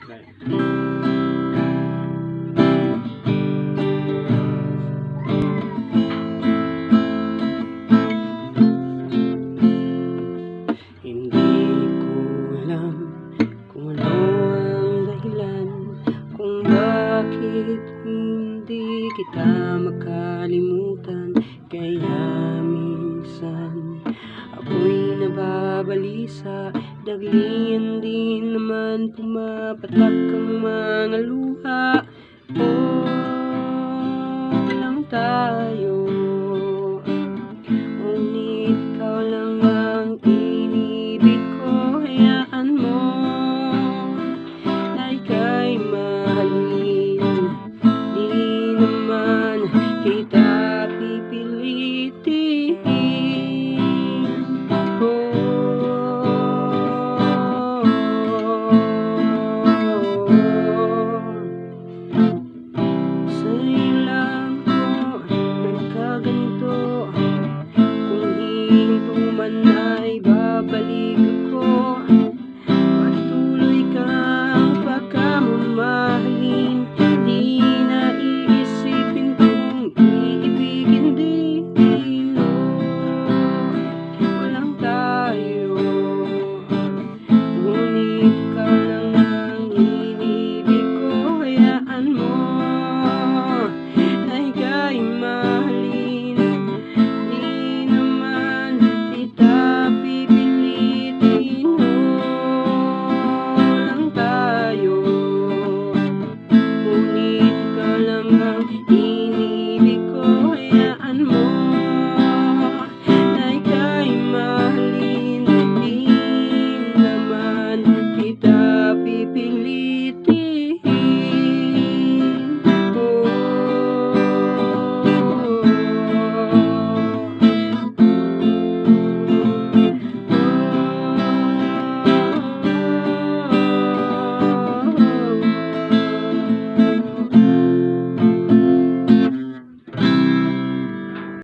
Hindi ko alam kung ano ang dahilan kung bakit hindi kita makalimutan. Kaya minsan ako'y nababalisa, daglian din naman pumapatak ang mga luha. Oh, lang tayo